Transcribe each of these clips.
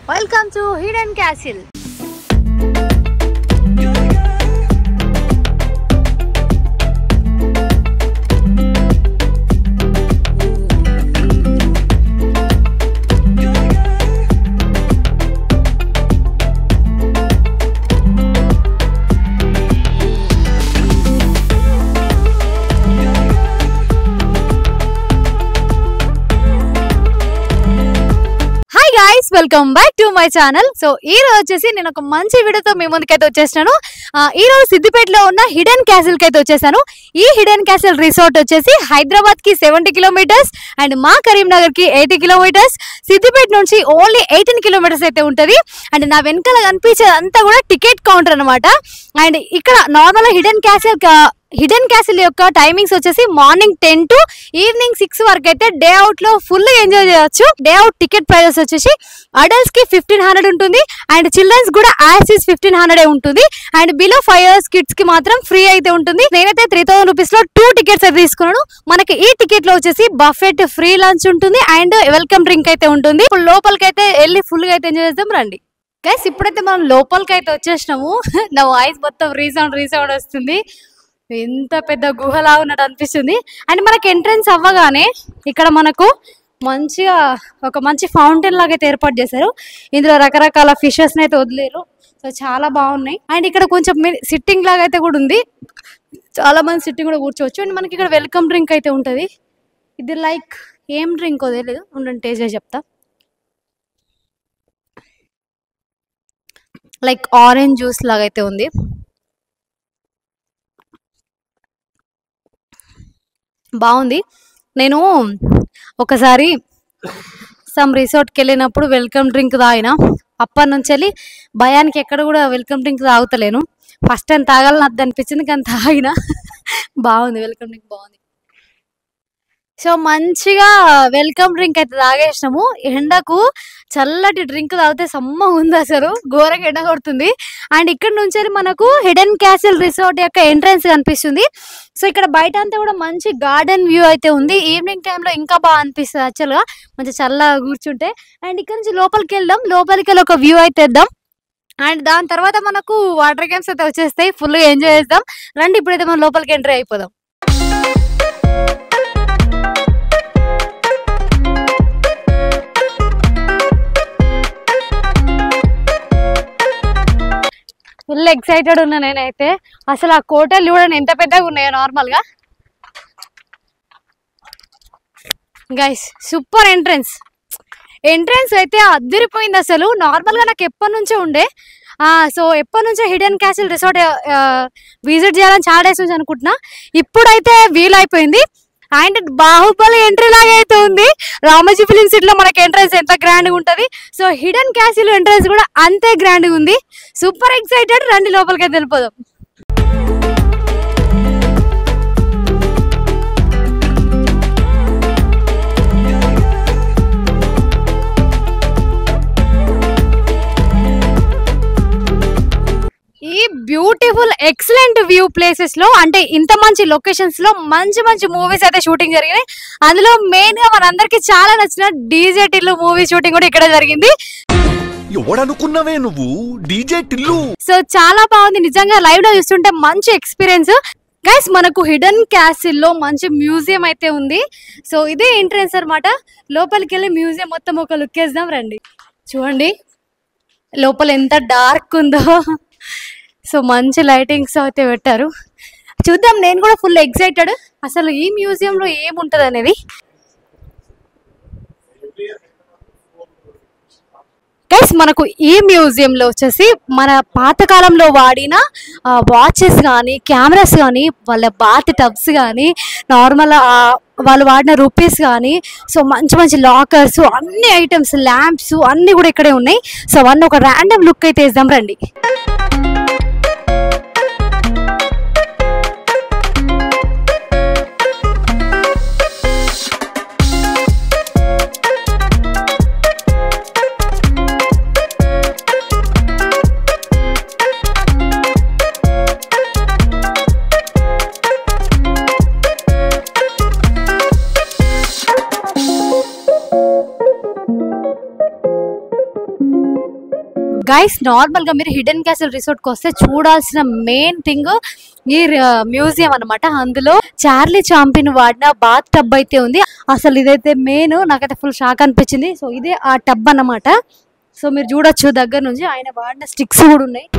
Welcome to Hidden Castle. Welcome back to my channel. So ఈ రోజు వచ్చేసి నేను ఒక మంచి వీడియోతో మీ ముందుకైతే వచ్చేసాను. ఈ రోజు సిద్దిపేటలో ఉన్న హిడెన్ క్యాసిల్ కి అయితే వచ్చేసాను. ఈ హిడెన్ క్యాసిల్ రిసార్ట్ వచ్చేసి హైదరాబాద్ కి 70 కిలోమీటర్స్ అండ్ మా కరీంనగర్ కి 80 కిలోమీటర్స్, సిద్దిపేట నుంచి ఓన్లీ 18 కిలోమీటర్స్ అయితే ఉంటుంది. అండ్ నా వెనకాల కనిపించేది అంతా కూడా టికెట్ కౌంటర్ అనమాట. అండ్ ఇక్కడ నార్మల్ హిడెన్ క్యాసిల్ యొక్క టైమింగ్స్ వచ్చేసి మార్నింగ్ 10 to ఈవినింగ్ 6 వరకు అయితే డే అవుట్ లో ఫుల్ ఎంజాయ్ చేయొచ్చు. డే అవుట్ టికెట్ ప్రైజెస్ వచ్చేసి అడల్ట్స్ కి 1500 ఉంటుంది అండ్ చిల్డ్రన్స్ కూడా యాజ్ ఇస్ 1500 ఉంటుంది. అండ్ బిలో 5 years కిడ్స్ కి మాత్రం ఫ్రీ అయితే ఉంటుంది. నేనైతే 3000 రూపీస్ లో 2 టికెట్స్ అయితే తీసుకున్నాను. మనకి ఈ టికెట్ లో వచ్చేసి బఫెట్, ఫ్రీ లంచ్ ఉంటుంది అండ్ వెల్కమ్ డ్రింక్ అయితే ఉంటుంది. ఇప్పుడు లోపలికి అయితే వెళ్ళి ఫుల్ గా అయితే ఎంజాయ్ చేద్దాం రండి గైస్. ఇప్పుడైతే మనం లోపలికి అయితే వచ్చేసినాము. నా వాయిస్ మొత్తం రీసౌండ్ వస్తుంది. ఎంత పెద్ద గుహలా ఉన్నట్టు అనిపిస్తుంది. అండ్ మనకి ఎంట్రన్స్ అవ్వగానే ఇక్కడ మనకు మంచిగా ఒక మంచి ఫౌంటైన్ లాగా అయితే ఏర్పాటు చేశారు. ఇందులో రకరకాల ఫిషెస్ అయితే వదిలేరు. సో చాలా బాగున్నాయి. అండ్ ఇక్కడ కొంచెం సిట్టింగ్ లాగా అయితే కూడా ఉంది. చాలా మంది సిట్టింగ్ కూడా కూర్చోవచ్చు. అండ్ మనకి ఇక్కడ వెల్కమ్ డ్రింక్ అయితే ఉంటుంది. ఇది లైక్ ఏం డ్రింక్ తెలియదు, ఉండండి టేస్ట్ చేసి చెప్తా. లైక్ ఆరెంజ్ జ్యూస్ లాగా అయితే ఉంది. బాగుంది. నేను ఒకసారి సమ్ రిసార్ట్కి వెళ్ళినప్పుడు వెల్కమ్ డ్రింక్ తాగిన. అప్పటి నుంచి వెళ్ళి భయానికి ఎక్కడ కూడా వెల్కమ్ డ్రింక్ తాగుతలేను. ఫస్ట్ టైం తాగాలని అది అనిపించింది కానీ తాగిన. బాగుంది, వెల్కమ్ డ్రింక్ బాగుంది. సో మంచిగా వెల్కమ్ డ్రింక్ అయితే తాగేసినాము. ఎండకు చల్లటి డ్రింక్ తాగితే సమ్మగా ఉంది, అసలు ఘోరంగా ఎండ కొడుతుంది. అండ్ ఇక్కడ నుంచి మనకు హిడెన్ క్యాసిల్ రిసార్ట్ యొక్క ఎంట్రన్స్ కనిపిస్తుంది. సో ఇక్కడ బయట అంతా కూడా మంచి గార్డెన్ వ్యూ అయితే ఉంది. ఈవినింగ్ టైంలో ఇంకా బాగా అనిపిస్తుంది యాక్చువల్గా, మంచి చల్లగా కూర్చుంటే. అండ్ ఇక్కడ నుంచి లోపలికి వెళ్దాం, లోపలికి వెళ్ళి ఒక వ్యూ అయితే ఇద్దాం. అండ్ దాని తర్వాత మనకు వాటర్ గేమ్స్ అయితే వచ్చేస్తాయి, ఫుల్గా ఎంజాయ్ చేద్దాం రండి. ఇప్పుడైతే మనం లోపలికి ఎంట్రీ అయిపోదాం. ఫుల్ ఎక్సైటెడ్ ఉన్నా నేనైతే. అసలు ఆ కోటలు చూడండి ఎంత పెద్దగా ఉన్నాయో నార్మల్ గా. గైస్ సూపర్ ఎంట్రన్స్ అయితే అద్దరిపోయింది అసలు. నార్మల్ గా నాకు ఎప్పటి నుంచో ఉండే, సో ఎప్పటి నుంచో హిడెన్ క్యాసిల్ రిసార్ట్ విజిట్ చేయాలని చాలా డేస్ నుంచి అనుకుంటున్నా. ఇప్పుడైతే వీలైపోయింది. అండ్ బాహుబలి ఎంట్రీ లాగా అయితే ఉంది. రామోజీ ఫిలిం సిటీలో మనకి ఎంట్రన్స్ ఎంత గ్రాండ్గా ఉంటుంది, సో హిడెన్ క్యాసిల్ ఎంట్రన్స్ కూడా అంతే గ్రాండ్గా ఉంది. సూపర్ ఎక్సైటెడ్, రండి లోపలికి అయితే వెళ్ళిపోదాం. ఈ బ్యూటిఫుల్ ఎక్సలెంట్ వ్యూ ప్లేసెస్ లో, అంటే ఇంత మంచి లొకేషన్స్ లో మంచి మంచి మూవీస్ అయితే షూటింగ్ జరిగినాయి. అందులో మెయిన్ గా మనందరికి చాలా నచ్చిన డీజే టిల్లు మూవీ షూటింగ్ కూడా ఇక్కడ జరిగింది. ఎవడనుకున్నావే నువ్వు, డీజే టిల్లు. సో చాలా బాగుంది నిజంగా, లైవ్ లో చూస్తుంటే మంచి ఎక్స్పీరియన్స్. గైస్ మనకు హిడెన్ క్యాసిల్ లో మంచి మ్యూజియం అయితే ఉంది. సో ఇదే ఎంట్రన్స్ అనమాట. లోపలికి వెళ్ళి మ్యూజియం మొత్తం ఒక లుక్ వేద్దాం రండి. చూడండి లోపల ఎంత డార్క్ ఉందో. సో మంచి లైటింగ్స్ అయితే పెట్టారు. చూద్దాం, నేను కూడా ఫుల్ ఎక్సైటెడ్ అసలు ఈ మ్యూజియంలో ఏముంటది అనేది. గైస్ మనకు ఈ మ్యూజియంలో వచ్చేసి మన పాతకాలంలో వాడిన వాచెస్ కానీ, కెమెరాస్ కానీ, వాళ్ళ బాత్ టబ్స్ కానీ, నార్మల్ వాళ్ళు వాడిన రూపీస్ కానీ, సో మంచి మంచి లాకర్స్, అన్ని ఐటమ్స్, ల్యాంప్స్ అన్నీ కూడా ఇక్కడే ఉన్నాయి. సో అవన్నీ ఒక ర్యాండమ్ లుక్ అయితే వేద్దాం రండి. గైస్ నార్మల్ గా మీరు హిడెన్ క్యాసిల్ రిసార్ట్ కి వస్తే చూడాల్సిన మెయిన్ థింగ్ ఈ మ్యూజియం అన్నమాట. అందులో చార్లీ చాంపిన్ వాడిన బాత్ టబ్ అయితే ఉంది. అసలు ఇదైతే మెయిన్, నాకైతే ఫుల్ షాక్ అనిపించింది. సో ఇదే ఆ టబ్ అన్నమాట. సో మీరు చూడొచ్చు దగ్గర నుంచి, ఆయన వాడిన స్టిక్స్ కూడా ఉన్నాయి.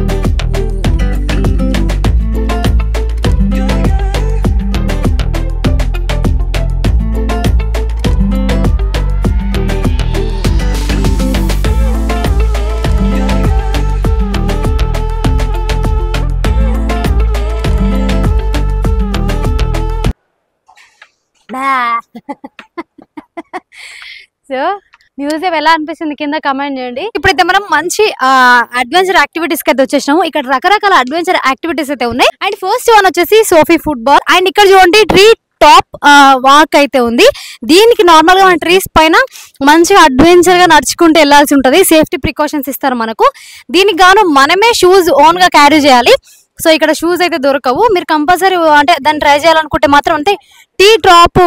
సో మ్యూజియం ఎలా అనిపిస్తుంది కింద కమెంట్ చేయండి. ఇప్పుడైతే మనం మంచి అడ్వెంచర్ యాక్టివిటీస్ కి అయితే వచ్చేసినాము. ఇక్కడ రకరకాల అడ్వెంచర్ యాక్టివిటీస్ అయితే ఉన్నాయి. అండ్ ఫస్ట్ వన్ వచ్చేసి సోఫీ ఫుట్బాల్. అండ్ ఇక్కడ చూడండి ట్రీ టాప్ వాక్ అయితే ఉంది. దీనికి నార్మల్ గా మన ట్రీస్ పైన మంచిగా అడ్వెంచర్ గా నడుచుకుంటూ వెళ్లాల్సి ఉంటుంది. సేఫ్టీ ప్రికాషన్స్ ఇస్తారు మనకు. దీనికి గాను మనమే షూస్ ఓన్ గా క్యారీ చేయాలి. సో ఇక్కడ షూస్ అయితే దొరకవు. మీరు కంపల్సరీ అంటే దాన్ని ట్రై చేయాలనుకుంటే మాత్రం, అంటే టీ టాప్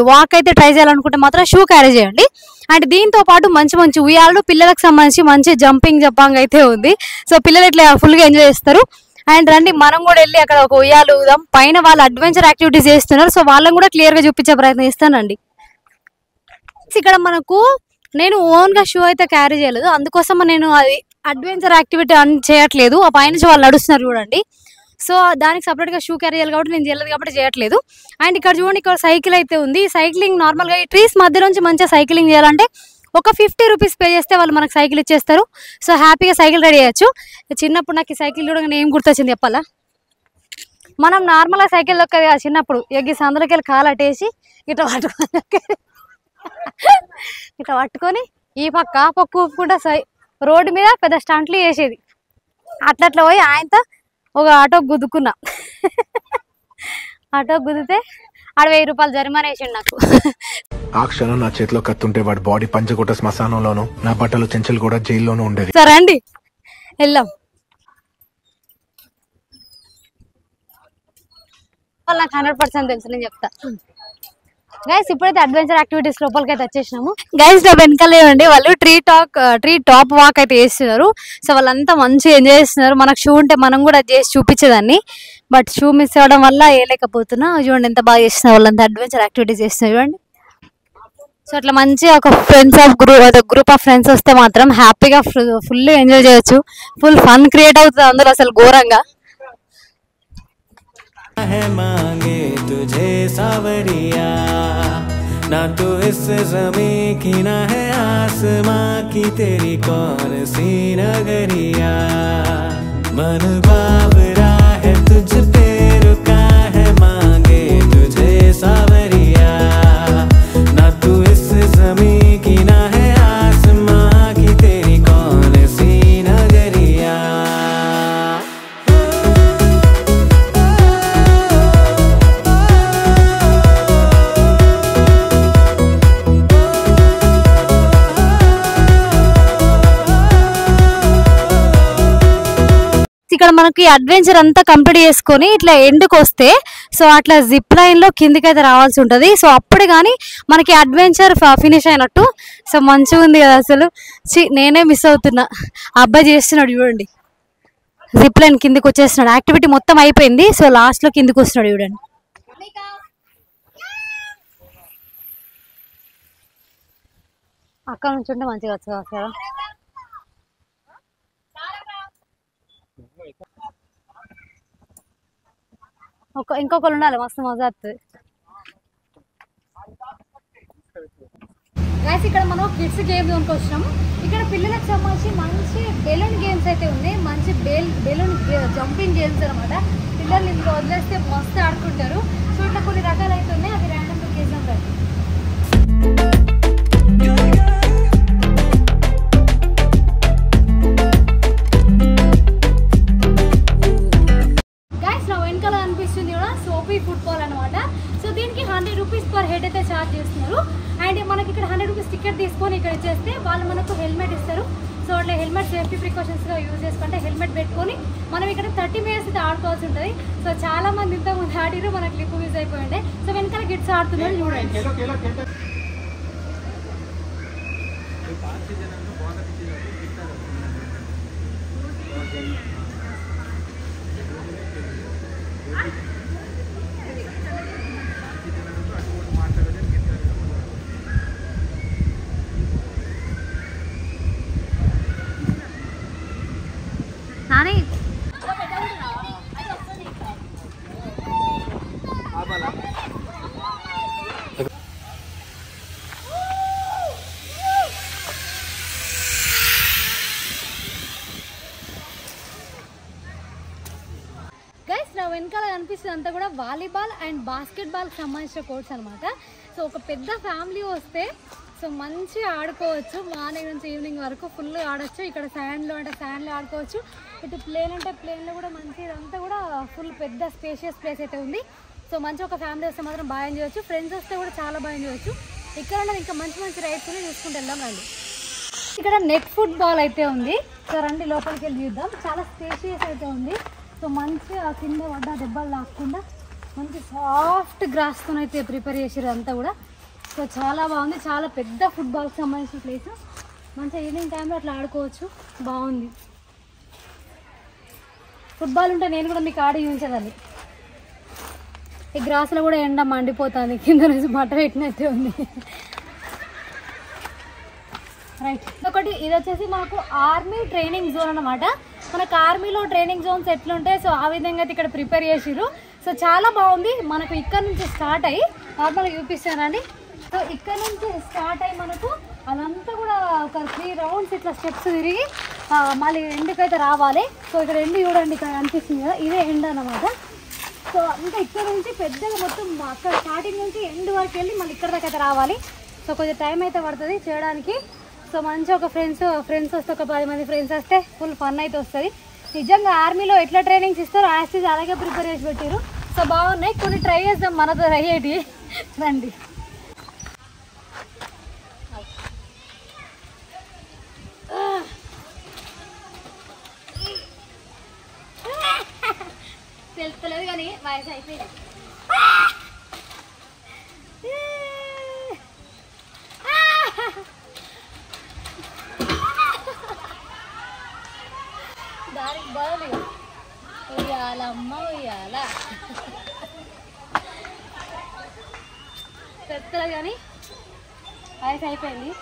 వాక్ అయితే ట్రై చేయాలనుకుంటే మాత్రం షూ క్యారీ చేయండి. అండ్ దీంతో పాటు మంచి మంచి ఉయ్యాలు, పిల్లలకు సంబంధించి మంచి జంపింగ్ అయితే ఉంది. సో పిల్లలు ఇట్లా ఫుల్ గా ఎంజాయ్ చేస్తారు. అండ్ రండి మనం కూడా వెళ్ళి అక్కడ ఒక ఉయ్యాలు ఊదాం. పైన వాళ్ళు అడ్వెంచర్ యాక్టివిటీస్ చేస్తున్నారు. సో వాళ్ళని కూడా క్లియర్ గా చూపించే ప్రయత్నం చేస్తానండి. ఇక్కడ మనకు నేను ఓన్ గా షూ అయితే క్యారీ చేయలేదు, అందుకోసం నేను అది అడ్వెంచర్ యాక్టివిటీ అని చేయట్లేదు. ఆ పైన వాళ్ళు నడుస్తున్నారు చూడండి. సో దానికి సపరేట్ గా షూ క్యారీ చేయాలి కాబట్టి నేను చేయలేదు కాబట్టి చేయట్లేదు. అండ్ ఇక్కడ చూడండి ఇక్కడ సైకిల్ అయితే ఉంది. సైక్లింగ్ నార్మల్ గా ఈ ట్రీస్ మధ్య నుంచి మంచిగా సైక్లింగ్ చేయాలంటే ఒక 50 రూపీస్ పే చేస్తే వాళ్ళు మనకు సైకిల్ ఇచ్చేస్తారు. సో హ్యాపీగా సైకిల్ రెడీ చేయొచ్చు. చిన్నప్పుడు నాకు ఈ సైకిల్ చూడగానే ఏం గుర్తొచ్చింది చెప్పాలా, మనం నార్మల్గా సైకిల్ దొక్కది కదా చిన్నప్పుడు, ఎగ్గి సందులోకి వెళ్ళి కాలు అట్టేసి ఇట్లా పట్టుకొని ఈ పక్క ఆ పక్క ఊపుకుంటా రోడ్డు మీద పెద్ద స్టంట్లు చేసేది. అట్లా పోయి ఆయనతో ఒక ఆటో గుద్దుకున్నా. ఆటో గుద్దితే ఆడ 1000 రూపాయలు జరిమానా వేసిండు నాకు. ఆ క్షణం నా చేతిలో కత్తుంటే వాడి బాడీ పంచగుట్ట శ్మశానంలోను, నా బట్టలు చెంచలు కూడా జైల్లోనూ ఉండేది. సరే అండి వెళ్దాం. నాకు 100% తెలుసు, నేను చెప్తా. గైస్ ఇప్పుడైతే అడ్వెంచర్ యాక్టివిటీస్ లోపలికి అయితే వచ్చేసినాము. గైస్ నా వెనకాల ఏమండి వాళ్ళు ట్రీ టాప్ వాక్ అయితే చేస్తున్నారు. సో వాళ్ళంతా మంచిగా ఎంజాయ్ చేస్తున్నారు. మనకు షూ ఉంటే మనం కూడా చేసి చూపించేదాన్ని, బట్ షూ మిస్ అవ్వడం వల్ల వేయలేకపోతున్నా. చూడండి ఎంత బాగా చేస్తున్నారు వాళ్ళంతా అడ్వెంచర్ యాక్టివిటీస్ చేస్తున్నారు చూడండి. సో అట్లా మంచిగా ఒక గ్రూప్ ఆఫ్ ఫ్రెండ్స్ వస్తే మాత్రం హ్యాపీగా ఫుల్ ఎంజాయ్ చేయొచ్చు. ఫుల్ ఫన్ క్రియేట్ అవుతుంది అందులో అసలు ఘోరంగా. मांगे तुझे सावरिया, ना तो इस ज़मीं की ना है आसमां की, तेरी कौन सी नगरिया, मन बावरा है तुझ पे रुका है, मांगे तुझे सावरिया, ना तो इस ज़मीं की ना है आसमां की, तेरी कौन सी नगरिया. ఇక్కడ మనకి అడ్వెంచర్ అంతా కంప్లీట్ చేసుకొని ఇట్లా ఎండ్కి వస్తే సో అట్లా జిప్ లైన్ లో కిందికి అయితే రావాల్సి ఉంటుంది. సో అప్పుడు కానీ మనకి అడ్వెంచర్ ఫినిష్ అయినట్టు. సో మంచిగా ఉంది కదా అసలు. నేనే మిస్ అవుతున్నా. అబ్బాయి చేస్తున్నాడు చూడండి, జిప్ లైన్ కిందికి వచ్చేస్తున్నాడు. యాక్టివిటీ మొత్తం అయిపోయింది. సో లాస్ట్ లో కిందికి వస్తున్నాడు చూడండి. అక్కడ నుంచి ఉంటే మంచిగా వచ్చా కదా. ఇంకొకరు ఉండాలి, మస్తు మజా వస్తుంది. గైస్ ఇక్కడ మనం కిడ్స్ గేమ్ జోన్కి వచ్చినాము. ఇక్కడ పిల్లలకు సంబంధించి మంచి బెలూన్ గేమ్స్ అయితే ఉన్నాయి. మంచి బెలూన్ జంపింగ్ గేమ్స్ అనమాట. పిల్లలు ఇందులో వదిలేస్తే మస్తు ఆడుకుంటారు. సో ఇట్లా కొన్ని రకాలు అయితే ఉన్నాయి, అవి ర్యాండమ్గా చేసాం రండి. సోఫీ ఫుట్బాల్ అనమాట. సో దీనికి 100 రూపీస్ పర్ హెడ్ అయితే ఛార్జ్ చేస్తున్నారు. అండ్ మనకి ఇక్కడ 100 రూపీస్ టికెట్ తీసుకొని ఇక్కడ ఇచ్చేస్తే వాళ్ళు మనకు హెల్మెట్ ఇస్తారు. సో అట్లా హెల్మెట్ సేఫ్టీ ప్రికాషన్స్గా యూజ్ చేసుకుంటే హెల్మెట్ పెట్టుకొని మనం ఇక్కడ 30 మినిట్స్ అయితే ఆడుకోవాల్సి ఉంటుంది. సో చాలా మంది ఇంతకుముందు ఆడిరు, మనకు క్లిప్ యూజ్ అయిపోయింది. సో వెనకాల కిడ్స్ ఆడుతున్నారు చూడండి. నాని గైస్ నా వెనకాల కనిపిస్తుంది అంతా కూడా వాలీబాల్ అండ్ బాస్కెట్బాల్కి సంబంధించిన కోర్ట్స్ అనమాట. సో ఒక పెద్ద ఫ్యామిలీ వస్తే సో మంచిగా ఆడుకోవచ్చు. మార్నింగ్ నుంచి ఈవినింగ్ వరకు ఫుల్ ఆడొచ్చు. ఇక్కడ శాండ్లో అంటే శాండ్లో ఆడుకోవచ్చు. ఇటు ప్లేన్ అంటే ప్లేన్లో కూడా మంచి ఇదంతా కూడా ఫుల్ పెద్ద స్పేషియస్ ప్లేస్ అయితే ఉంది. సో మంచిగా ఒక ఫ్యామిలీ వస్తే మాత్రం బాగా ఎంజాయ్ చేయొచ్చు. ఫ్రెండ్స్ వస్తే కూడా చాలా బాగా ఎంజాయ్ చేయొచ్చు. ఇక్కడ ఇంకా మంచి మంచి రైడ్స్ చూసుకుంటూ వెళ్దాం రండి. ఇక్కడ నెట్ ఫుట్బాల్ అయితే ఉంది. సో రండి లోపలికి వెళ్ళి చూద్దాం. చాలా స్పేషియస్ అయితే ఉంది. సో మంచిగా కింద పడ్డ దెబ్బలు లాక్కుండా మంచి సాఫ్ట్ గ్రాస్తో అయితే ప్రిపేర్ చేసారు అంతా కూడా. సో చాలా బాగుంది. చాలా పెద్ద ఫుట్బాల్కి సంబంధించిన ప్లేస్. మంచిగా ఈవినింగ్ టైంలో అట్లా ఆడుకోవచ్చు. బాగుంది. ఫుట్బాల్ ఉంటే నేను కూడా మీకు ఆడి చూపించేదాన్ని. ఈ గ్రాస్లో కూడా ఎండ మండిపోతుంది. కింద నుంచి బట్ట పెట్టినట్టే ఉంది. రైట్. ఒకటి ఇది వచ్చేసి మనకు ఆర్మీ ట్రైనింగ్ జోన్ అనమాట. మనకు ఆర్మీలో ట్రైనింగ్ జోన్స్ ఎట్లుంటాయి సో ఆ విధంగా అయితే ఇక్కడ ప్రిపేర్ చేసిర్రు. సో చాలా బాగుంది. మనకు ఇక్కడ నుంచి స్టార్ట్ అయ్యి నార్మల్గా చూపిస్తానండి. సో ఇక్కడ నుంచి స్టార్ట్ అయ్యి మనకు అదంతా కూడా ఒక 3 రౌండ్స్ ఇట్లా స్టెప్స్ తిరిగి మళ్ళీ ఎండుకైతే రావాలి. సో ఇక్కడ ఎండు చూడండి, ఇక్కడ అనిపిస్తుంది కదా, ఇదే ఎండ్ అన్నమాట. సో ఇంకా ఇక్కడ నుంచి పెద్దగా మొత్తం అక్కడ స్టార్టింగ్ నుంచి ఎండ్ వరకు వెళ్ళి మళ్ళీ ఇక్కడ దాకా అయితే రావాలి. సో కొంచెం టైం అయితే పడుతుంది చేయడానికి. సో మంచిగా ఒక ఫ్రెండ్స్ వస్తే ఒక 10 మంది ఫ్రెండ్స్ వస్తే ఫుల్ ఫన్ అయితే వస్తుంది. నిజంగా ఆర్మీలో ఎట్లా ట్రైనింగ్స్ ఇస్తారో యాస్టీజ్ అలాగే ప్రిపేర్ చేసి పెట్టారు. సో బాగున్నాయి. కొన్ని ట్రై చేద్దాం మనతో అయ్యేటి. రండి. తెలుస్తలేదు కానీ వయసు అయిపోయింది. దానికి బదులు ఉయ్యాలమ్మ ఉయ్యాల తెలుస్తలేదు కానీ వయసు అయిపోయింది.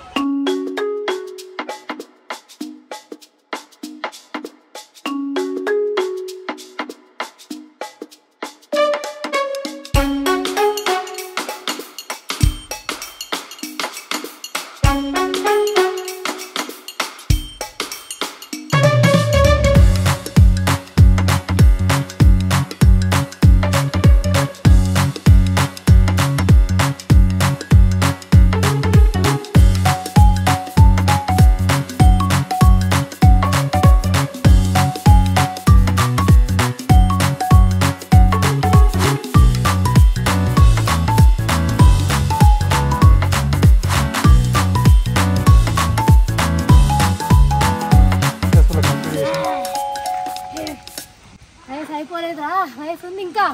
వయసు ఉంది ఇంకా.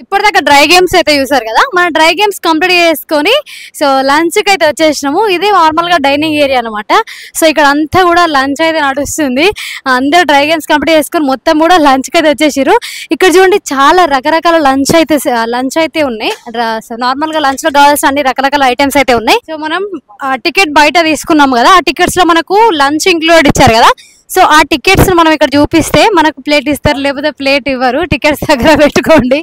ఇప్పటిదాకా డ్రై గేమ్స్ అయితే చూసారు కదా. మన డ్రై గేమ్స్ కంప్లీట్ చేసుకొని సో లంచ్కి అయితే వచ్చేసినాము. ఇది నార్మల్గా డైనింగ్ ఏరియా అనమాట. సో ఇక్కడ అంతా కూడా లంచ్ అయితే నడుస్తుంది. అందరూ డ్రై గేమ్స్ కంప్లీట్ చేసుకొని మొత్తం కూడా లంచ్కి అయితే వచ్చేసారు. ఇక్కడ చూడండి చాలా రకరకాల లంచ్ అయితే ఉన్నాయి. సో నార్మల్గా లంచ్లో కావాల్సిన అన్ని రకరకాల ఐటమ్స్ అయితే ఉన్నాయి. సో మనం టికెట్ బయట తీసుకున్నాం కదా, ఆ టికెట్స్లో మనకు లంచ్ ఇంక్లూడ్ ఇచ్చారు కదా. సో ఆ టికెట్స్ మనం ఇక్కడ చూపిస్తే మనకు ప్లేట్ ఇస్తారు, లేకపోతే ప్లేట్ ఇవ్వరు. టికెట్స్ దగ్గర పెట్టుకోండి.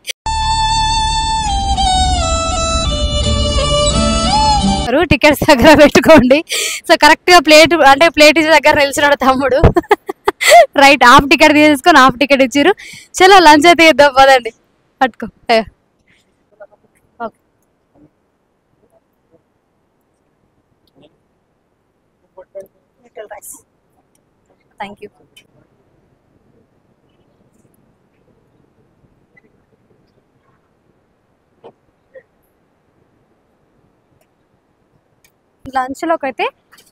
సో కరెక్ట్ గా ప్లేట్ దగ్గర నిలిచినాడు తమ్ముడు. రైట్. హాఫ్ టికెట్ తీసుకొని హాఫ్ టికెట్ ఇచ్చారు. చలో లంచ్ అయితే ఇద్దాం పదండి. పట్టుకో. Thank you. లంచ్లోకి అయితే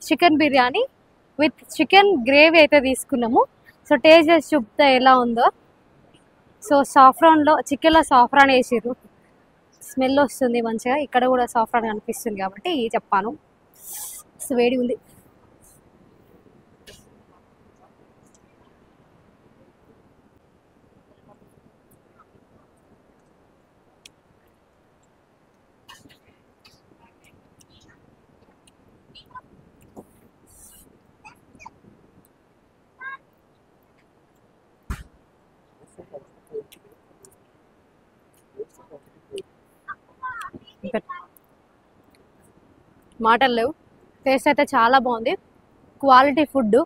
chicken biryani with chicken gravy అయితే తీసుకున్నాము. సో టేస్ట్ చేసి చూపితే ఎలా ఉందో. సో సాఫ్రాన్లో చికెన్లో సాఫ్రాన్ వేసిర్రు, స్మెల్ వస్తుంది మంచిగా. ఇక్కడ కూడా సాఫ్రాన్ కనిపిస్తుంది కాబట్టి చెప్పాను. సో వేడి ఉంది. మాటలు లేవు. టేస్ట్ అయితే చాలా బాగుంది, క్వాలిటీ ఫుడ్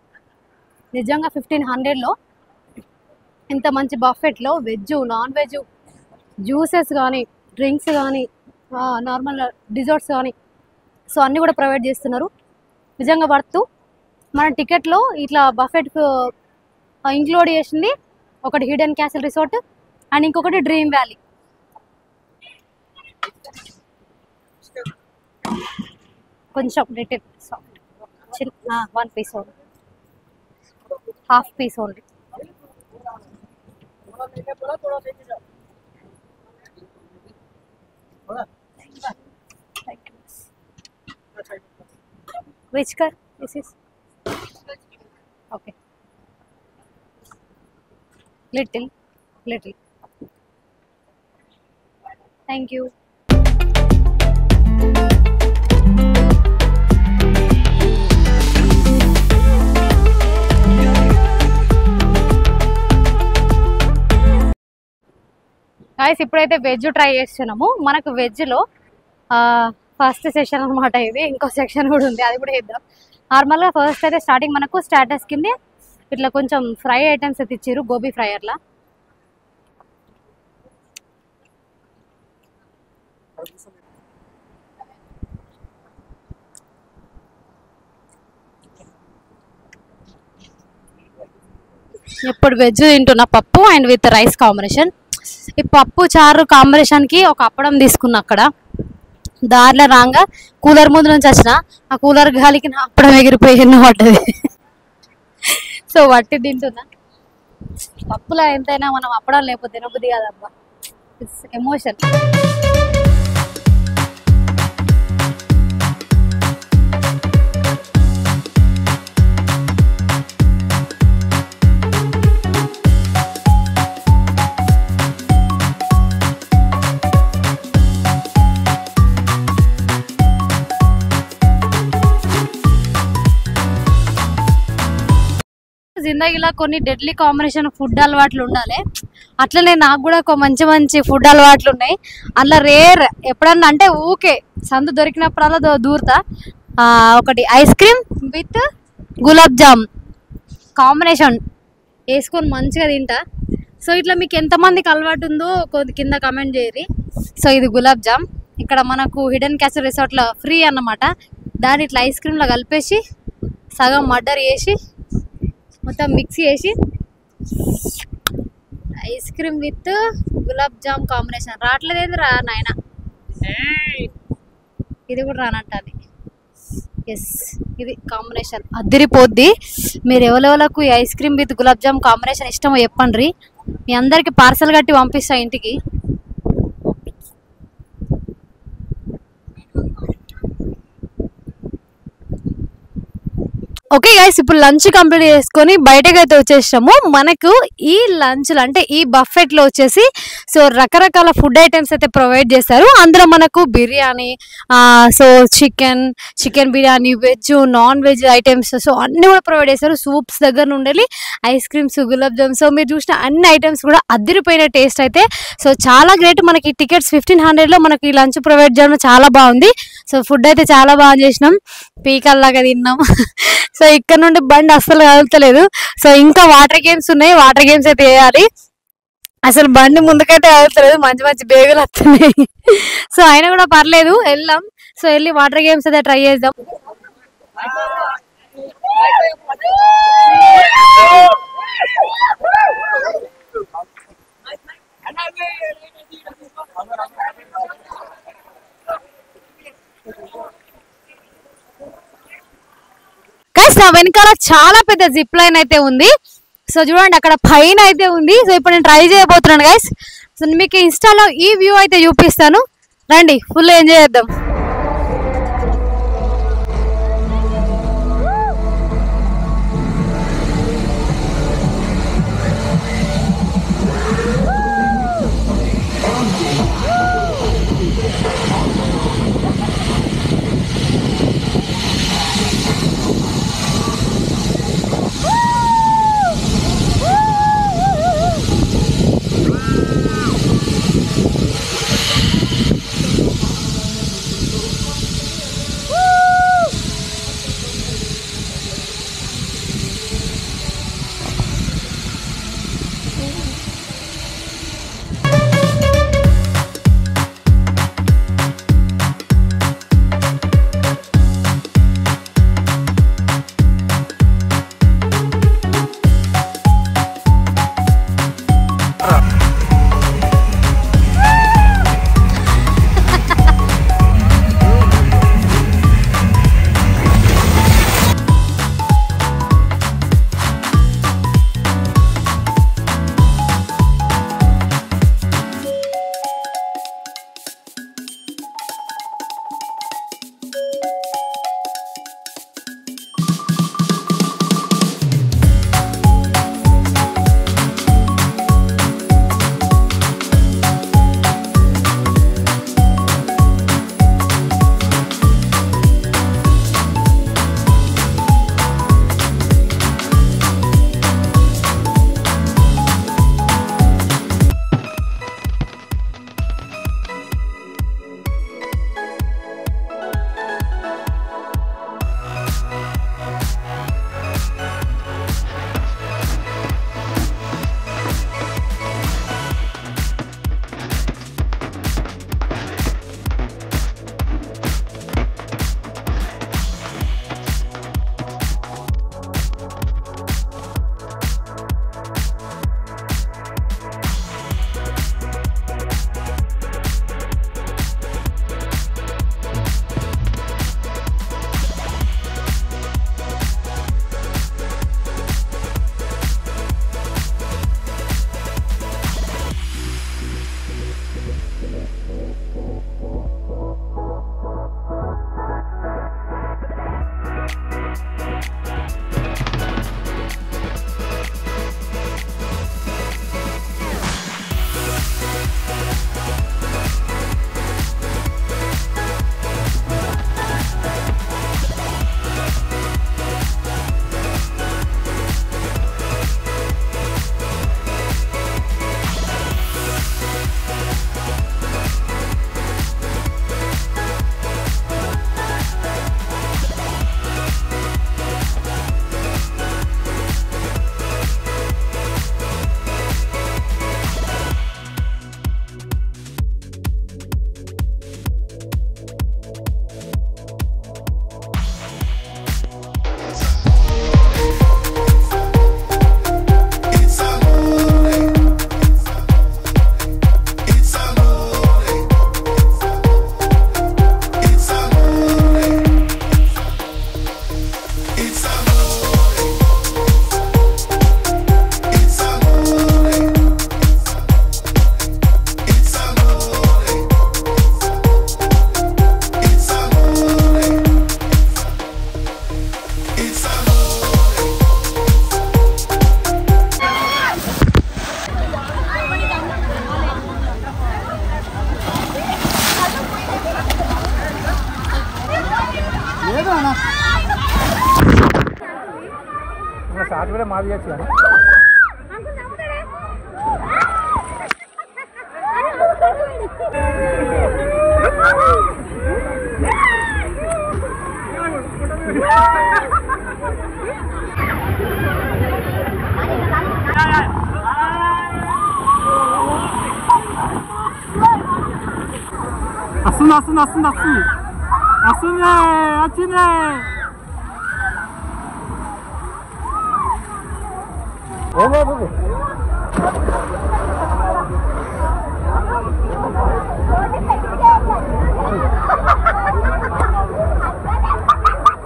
నిజంగా. 1500లో ఇంత మంచి బఫెట్లో వెజ్ నాన్ వెజ్ జ్యూసెస్ కానీ డ్రింక్స్ కానీ నార్మల్ డిజర్ట్స్ కానీ సో అన్నీ కూడా ప్రొవైడ్ చేస్తున్నారు. నిజంగా వర్త్. మన టికెట్లో ఇట్లా బఫెట్ ఇంక్లూడ్ చేసింది ఒకటి హిడెన్ క్యాసిల్ రిసార్ట్ అండ్ ఇంకొకటి డ్రీమ్ వ్యాలీ. కొంచెం లిటిల్ సాఫ్ట్, చిన్న 1 piece only, half piece only. Which car this is? Okay. Little. Thank you. Guys, ఇప్పుడైతే వెజ్ ట్రై చేస్తున్నాము. మనకు వెజ్లో ఫస్ట్ సెక్షన్ అనమాట ఇది. ఇంకో సెక్షన్ కూడా ఉంది, అది కూడా వేద్దాం. నార్మల్గా ఫస్ట్ అయితే స్టార్టింగ్ మనకు స్టార్టర్స్ కింద ఇట్లా కొంచెం ఫ్రై ఐటమ్స్ అయితే ఇచ్చారు, గోబీ ఫ్రై అట్లా. ఇప్పుడు వెజ్ తింటున్నా, పప్పు అండ్ విత్ రైస్ కాంబినేషన్. ఈ పప్పు చారు కాంబినేషన్కి ఒక అప్పడం తీసుకున్నా. అక్కడ దారిలో రాగా కూలర్ ముందు నుంచి వచ్చిన, ఆ కూలర్ గాలికి నా అప్పడం ఎగిరిపోయి ఎన్నో పడ్డది. సో వట్టి తింటున్నా. పప్పులో ఎంతైనా మనం అప్పడం లేకపోతే తినబుద్ధి కాదబ్బా, ఇట్స్ ఎమోషన్. జిందగీలో కొన్ని డెడ్లీ కాంబినేషన్ ఫుడ్ అలవాట్లు ఉండాలి. అట్లనే నాకు కూడా ఒక మంచి మంచి ఫుడ్ అలవాట్లు ఉన్నాయి. అట్లా రేర్ ఎప్పుడన్నా అంటే ఊకే సందు దొరికినప్పుడల్లా దూరుతా. ఒకటి ice cream with gulab jamun combination వేసుకొని మంచిగా తింటా. సో ఇట్లా మీకు ఎంతమందికి అలవాటు ఉందో కింద కమెంట్ చేయరి. సో ఇది గులాబ్ జామ్. ఇక్కడ మనకు హిడెన్ క్యాసిల్ రిసార్ట్లో ఫ్రీ అన్నమాట. దాన్ని ఇట్లా ఐస్ క్రీమ్లో కలిపేసి సగం మర్డర్ చేసి మొత్తం మిక్స్ చేసి ice cream with gulab jamun combination. రావట్లేదేంది రా నాయన, ఇది కూడా రానంటుంది. ఎస్, ఇది కాంబినేషన్ అదిరిపోద్ది. మీరు ఎవరెవరకు ఈ ice cream with gulab jamun combination ఇష్టమో చెప్పండి, మీ అందరికి పార్సల్ కట్టి పంపిస్తా ఇంటికి. ఓకే గైస్, ఇప్పుడు లంచ్ కంప్లీట్ చేసుకొని బయటకు అయితే వచ్చేసాము. మనకు ఈ లంచ్లో అంటే ఈ బఫెట్లో వచ్చేసి సో రకరకాల ఫుడ్ ఐటమ్స్ అయితే ప్రొవైడ్ చేస్తారు. అందులో మనకు biryani, so chicken biryani, veg non veg items so అన్నీ కూడా ప్రొవైడ్ చేస్తారు. సూప్స్ దగ్గర నుండి ice creams, gulab jam, so మీరు చూసిన అన్ని ఐటమ్స్ కూడా అదిరిపోయిన టేస్ట్ అయితే. సో చాలా గ్రేట్. మనకి టికెట్స్ 1500లో మనకి ఈ లంచ్ ప్రొవైడ్ చేయడం చాలా బాగుంది. సో ఫుడ్ అయితే చాలా బాగా చేసినాం, పీకల్లాగా తిన్నాం. సో ఇక్కడ నుండి బండి అస్సలు కదులుతలేదు. సో ఇంకా వాటర్ గేమ్స్ ఉన్నాయి, వాటర్ గేమ్స్ అయితే వేయాలి. అసలు బండి ముందుకైతే కదులుతలేదు, మంచి మంచి బేగులు వస్తున్నాయి. సో అయినా కూడా పర్లేదు, వెళ్దాం. సో వెళ్ళి వాటర్ గేమ్స్ అయితే ట్రై చేద్దాం. నా వెనకాల చాలా పెద్ద జిప్ లైన్ అయితే ఉంది. సో చూడండి అక్కడ పైన అయితే ఉంది. సో ఇప్పుడు నేను ట్రై చేయబోతున్నాను గైస్. సో మీకు ఇన్స్టాలో ఈ వ్యూ అయితే చూపిస్తాను, రండి ఫుల్ ఎంజాయ్ చేద్దాం.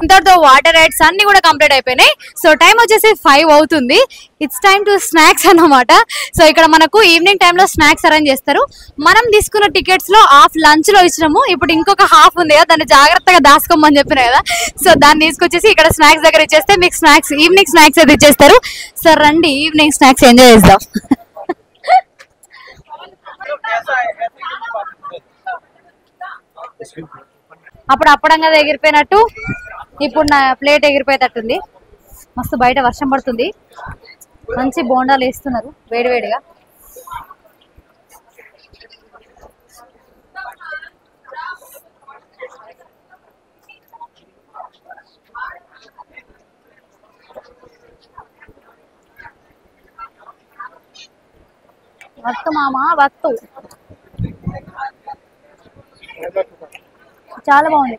ఇంతటితో వాటర్ రైడ్స్ అన్ని కూడా కంప్లీట్ అయిపోయినాయి. సో టైం వచ్చేసి 5 అవుతుంది. ఇట్స్ టైమ్ టు స్నాక్స్ అన్నమాట. సో ఇక్కడ మనకు ఈవినింగ్ టైంలో స్నాక్స్ అరేంజ్ చేస్తారు. మనం తీసుకున్న టికెట్స్ లో హాఫ్ లంచ్ లో ఇచ్చినాము. ఇప్పుడు ఇంకొక హాఫ్ ఉంది కదా, దాన్ని జాగ్రత్తగా దాచుకోమని చెప్పిన కదా. సో దాన్ని తీసుకొచ్చేసి ఇక్కడ స్నాక్స్ దగ్గర ఇచ్చేస్తే మీకు స్నాక్స్ ఈవినింగ్ స్నాక్స్ అయితే ఇచ్చేస్తారు. సో రండి ఈవినింగ్ స్నాక్స్ ఎంజాయ్ చేద్దాం. అప్పుడు అప్పడంగా ఎగిరిపోయినట్టు ఇప్పుడు నా ప్లేట్ ఎగిరిపోయేటట్టుంది. మస్తు బయట వర్షం పడుతుంది. మంచి బోండాలు వేస్తున్నారు వేడివేడిగా. వత్తు మామ వత్తు. చాలా బాగుంది.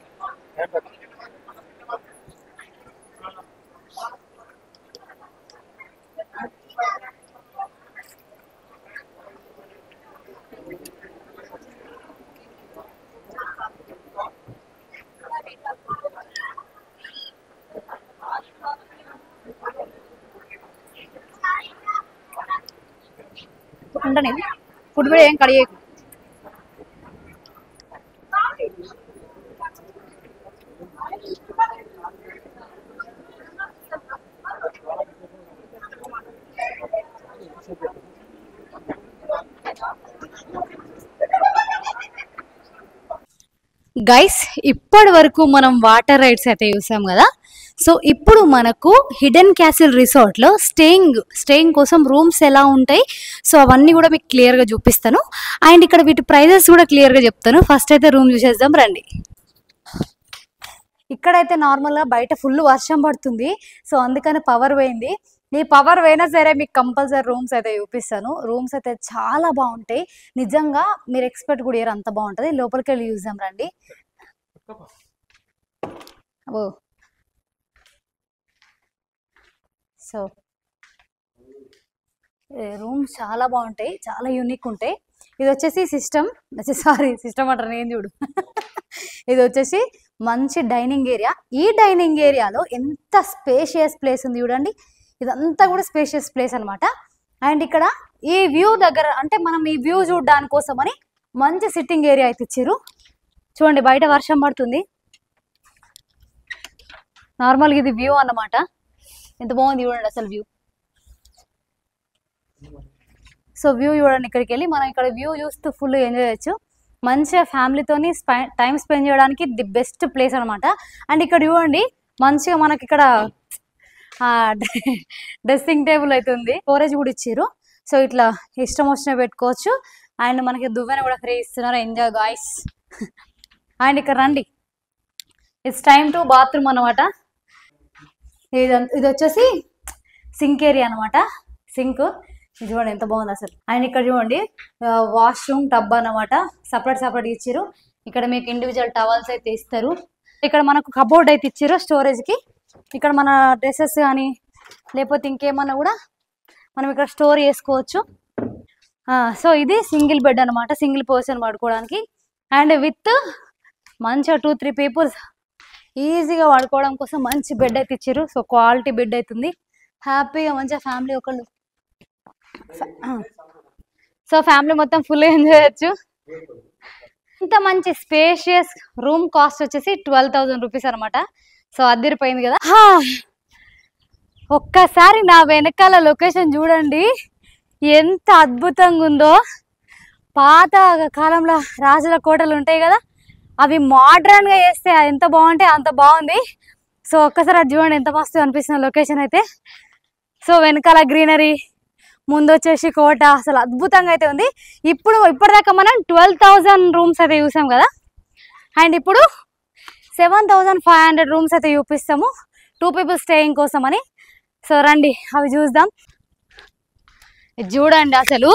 ఉండని ఫుడ్ కూడా ఏం కడిగేకు. గైస్ ఇప్పటి వరకు మనం వాటర్ రైడ్స్ అయితే చూసాం కదా. సో ఇప్పుడు మనకు హిడెన్ క్యాసిల్ రిసార్ట్ లో స్టేయింగ్ కోసం రూమ్స్ ఎలా ఉంటాయి, సో అవన్నీ కూడా మీకు క్లియర్ గా చూపిస్తాను. అండ్ ఇక్కడ వీటి ప్రైజెస్ కూడా క్లియర్ గా చెప్తాను. ఫస్ట్ అయితే రూమ్ చూసేద్దాం రండి. ఇక్కడైతే నార్మల్ గా బయట ఫుల్ వర్షం పడుతుంది. సో అందుకని పవర్ పోయింది. ఈ పవర్ పోయినా సరే మీకు కంపల్సరీ రూమ్స్ అయితే చూపిస్తాను. రూమ్స్ అయితే చాలా బాగుంటాయి. నిజంగా మీరు ఎక్స్పెక్ట్ కూడా అంత బాగుంటది. లోపలికి వెళ్ళి చూద్దాం రండి. ఓ సో రూమ్స్ చాలా బాగుంటాయి, చాలా యూనిక్ ఉంటాయి. ఇది వచ్చేసి సిస్టమ్ అంటారు నేను చూడు. ఇది వచ్చేసి మంచి డైనింగ్ ఏరియా. ఈ డైనింగ్ ఏరియాలో ఎంత స్పేషియస్ ప్లేస్ ఉంది చూడండి. ఇదంతా కూడా స్పేషియస్ ప్లేస్ అనమాట. అండ్ ఇక్కడ ఈ వ్యూ దగ్గర అంటే మనం ఈ వ్యూ చూడడానికి కోసమని మంచి సిట్టింగ్ ఏరియా అయితే ఇచ్చారు. చూడండి బయట వర్షం పడుతుంది. నార్మల్గా ఇది వ్యూ అన్నమాట. ఎంత బాగుంది చూడండి అసలు వ్యూ. సో వ్యూ చూడండి. ఇక్కడికి వెళ్ళి మనం ఇక్కడ వ్యూ చూస్తూ ఫుల్ ఎంజాయ్ చేయొచ్చు. మంచిగా ఫ్యామిలీతోని టైం స్పెండ్ చేయడానికి ది బెస్ట్ ప్లేస్ అనమాట. అండ్ ఇక్కడ చూడండి మంచిగా మనకి ఇక్కడ డ్రెస్సింగ్ టేబుల్ అయితే ఉంది. స్టోరేజ్ కూడా ఇచ్చారు. సో ఇట్లా ఇష్టం వచ్చిన పెట్టుకోవచ్చు. అండ్ మనకి దువ్వెన కూడా ఫ్రీ ఇస్తున్నారు. Enjoy guys. అండ్ ఇక్కడ రండి, ఇట్స్ టైమ్ టు బాత్రూమ్ అనమాట. ఇది వచ్చేసి సింక్ ఏరియా అనమాట. సింక్ చూడండి ఎంత బాగుంది అసలు. అండ్ ఇక్కడ చూడండి వాష్రూమ్ టబ్ అనమాట. సపరేట్ ఇచ్చారు. ఇక్కడ మీకు ఇండివిజువల్ టవల్స్ అయితే ఇస్తారు. ఇక్కడ మనకు కబోర్డ్ అయితే ఇచ్చారు స్టోరేజ్ కి. ఇక్కడ మన డ్రెస్సెస్ కానీ లేకపోతే ఇంకేమన్నా కూడా మనం ఇక్కడ స్టోర్ చేసుకోవచ్చు. సో ఇది సింగిల్ బెడ్ అనమాట, సింగిల్ పర్సన్ పడుకోవడానికి. అండ్ విత్ మంచిగా 2-3 పీపుల్స్ ఈజీగా పడుకోవడం కోసం మంచి బెడ్ అయితే ఇచ్చారు. సో క్వాలిటీ బెడ్ అవుతుంది. హ్యాపీగా మంచిగా ఫ్యామిలీ ఒకళ్ళు సో ఫ్యామిలీ మొత్తం ఫుల్ ఎంజాయ్ చేయొచ్చు. ఇంత మంచి స్పేషియస్ రూమ్ కాస్ట్ వచ్చేసి 12,000 రూపీస్ అనమాట. సో అదిరిపోయింది కదా. ఒక్కసారి నా వెనకాల లొకేషన్ చూడండి ఎంత అద్భుతంగా ఉందో. పాత కాలంలో రాజుల కోటలు ఉంటాయి కదా, అవి మోడ్రన్ గా చేస్తే ఎంత బాగుంటే అంత బాగుంది. సో ఒక్కసారి అది చూడండి ఎంత మస్తు అనిపిస్తుంది లొకేషన్ అయితే. సో వెనకాల గ్రీనరీ, ముందు వచ్చేసి కోట, అసలు అద్భుతంగా అయితే ఉంది. ఇప్పటిదాకా మనం 12,000 రూమ్స్ అయితే చూసాం కదా, అండ్ ఇప్పుడు 7,500 రూమ్స్ అయితే చూపిస్తాము 2 people స్టేయింగ్ కోసం అని. సో రండి అవి చూద్దాం. చూడండి అసలు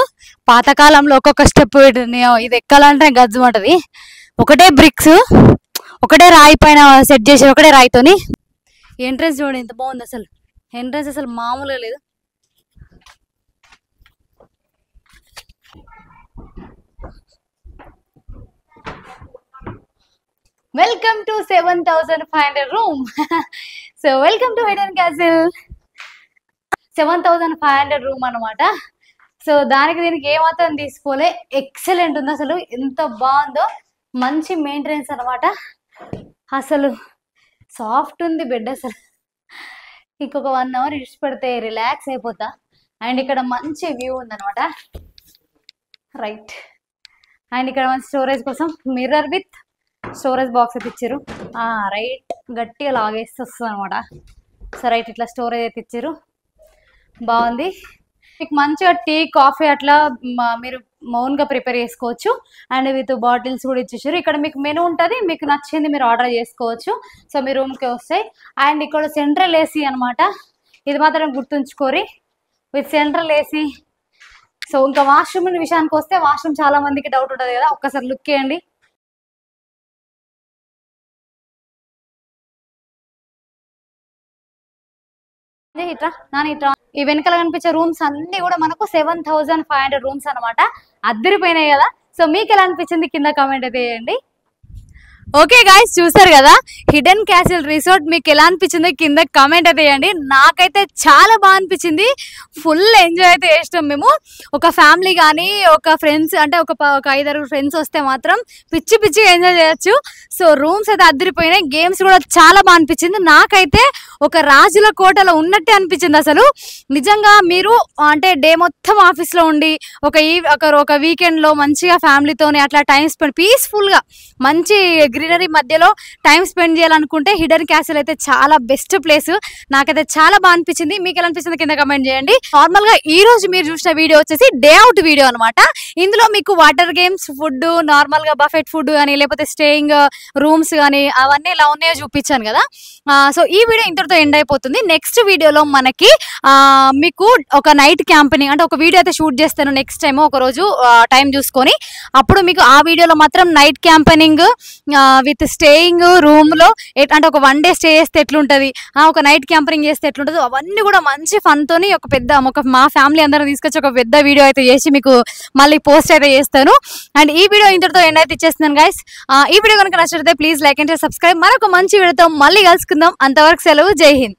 పాతకాలంలో ఒక్కొక్క స్టెప్ ఇది ఎక్కాలంటే గజ్జు ఉంటది. ఒకటే బ్రిక్స్, ఒకటే రాయి పైన సెట్ చేసి ఒకటే రాయితోని. ఎంట్రెన్స్ చూడండి ఎంత బాగుంది, అసలు ఎంట్రెన్స్ అసలు మామూలుగా లేదు. Welcome to 7,500 room. So welcome to hidden castle 7,500 room అనమాట. సో దానికి దీనికి ఏమాత్రం తీసుకోలే, ఎక్సలెంట్ ఉంది అసలు, ఎంత బాగుందో. మంచి మెయింటెనెన్స్ అనమాట, అసలు సాఫ్ట్ ఉంది బెడ్. అసలు ఇంకొక 1 hour ఇడిచి పెడితే రిలాక్స్ అయిపోతా. అండ్ ఇక్కడ మంచి వ్యూ ఉందనమాట, రైట్. అండ్ ఇక్కడ మంచి స్టోరేజ్ కోసం మిర్రర్ విత్ స్టోరేజ్ బాక్స్ అయితే ఇచ్చారు. రైట్, గట్టిగా లాగేస్తే వస్తుంది అనమాట. సో రైట్, ఇట్లా స్టోరేజ్ అయితే ఇచ్చారు, బాగుంది. మీకు మంచిగా టీ, కాఫీ అట్లా మీరు మౌన్గా ప్రిపేర్ చేసుకోవచ్చు. అండ్ విత్ బాటిల్స్ కూడా ఇచ్చేసారు. ఇక్కడ మీకు మెనూ ఉంటుంది, మీకు నచ్చింది మీరు ఆర్డర్ చేసుకోవచ్చు. సో మీ రూమ్కి వస్తాయి. అండ్ ఇక్కడ సెంట్రల్ ఏసీ అనమాట, ఇది మాత్రం గుర్తుంచుకోరి, విత్ సెంట్రల్ ఏసీ. సో ఇంకా వాష్రూమ్ విషయానికి వస్తే, వాష్రూమ్ చాలా మందికి డౌట్ ఉంటుంది కదా, ఒక్కసారి లుక్ చేయండి. ఇట్లా ఈ వెనకాల కనిపించే రూమ్స్ అన్ని కూడా మనకు 7,500 రూమ్స్ అనమాట. అద్దరిపోయినాయి కదా. సో మీకు ఎలా అనిపించింది కింద కామెంట్ అయితే చేయండి. ఓకే గాయ్స్, చూసారు కదా హిడెన్ క్యాసిల్ రిసార్ట్, మీకు ఎలా అనిపించింది కింద కామెంట్ అయితే చేయండి. నాకైతే చాలా బాగా అనిపించింది, ఫుల్ ఎంజాయ్ అయితే చేస్తాం మేము. ఒక ఫ్యామిలీ కానీ ఒక ఫ్రెండ్స్ అంటే ఒక 5-6 ఫ్రెండ్స్ వస్తే మాత్రం పిచ్చి పిచ్చిగా ఎంజాయ్ చేయొచ్చు. సో రూమ్స్ అయితే అద్దరిపోయినాయి, గేమ్స్ కూడా చాలా బాగా అనిపించింది. నాకైతే ఒక రాజుల కోటలో ఉన్నట్టే అనిపించింది అసలు. నిజంగా మీరు అంటే డే మొత్తం ఆఫీస్లో ఉండి ఒక వీకెండ్లో మంచిగా ఫ్యామిలీతోని అట్లా టైం స్పెండ్ పీస్ఫుల్గా మంచి గ్రీనరీ మధ్యలో టైం స్పెండ్ చేయాలనుకుంటే హిడెన్ క్యాసిల్ అయితే చాలా బెస్ట్ ప్లేస్. నాకైతే చాలా బాగా అనిపించింది. మీకు ఎలా అనిపిస్తుంది కింద కమెంట్ చేయండి. నార్మల్ గా ఈ రోజు మీరు చూసిన వీడియో వచ్చేసి డే అవుట్ వీడియో అనమాట. ఇందులో మీకు వాటర్ గేమ్స్, ఫుడ్, నార్మల్ గా బఫెట్ ఫుడ్ కానీ లేకపోతే స్టేయింగ్ రూమ్స్ కానీ అవన్నీ ఎలా ఉన్నాయో చూపించాను కదా. సో ఈ వీడియో ఇంతటితో ఎండ్ అయిపోతుంది. నెక్స్ట్ వీడియోలో మనకి మీకు ఒక నైట్ క్యాంపెనింగ్ అంటే ఒక వీడియో అయితే షూట్ చేస్తాను నెక్స్ట్ టైం, ఒక రోజు టైం చూసుకొని. అప్పుడు మీకు ఆ వీడియోలో మాత్రం night campaigning with staying room లో అంటే ఒక 1 day స్టే చేస్తే ఎట్లుంటది, ఒక నైట్ క్యాంపింగ్ చేస్తే ఎట్లుంటది, అవన్నీ కూడా మంచి ఫన్ తోని ఒక మా ఫ్యామిలీ అందరం తీసుకొచ్చి ఒక పెద్ద వీడియో అయితే చేసి మీకు మళ్ళీ పోస్ట్ అయితే చేస్తాను. అండ్ ఈ వీడియో ఇంతటితో ఎండ్ అయితే ఇచ్చేస్తున్నాను గైస్. ఈ వీడియో కనుక నచ్చితే ప్లీజ్ లైక్ అండ్ సబ్స్క్రైబ్. మరొక మంచి వీడియోతో మళ్ళీ కలుసుకుందాం. అంతవరకు సెలవు, జై హింద్.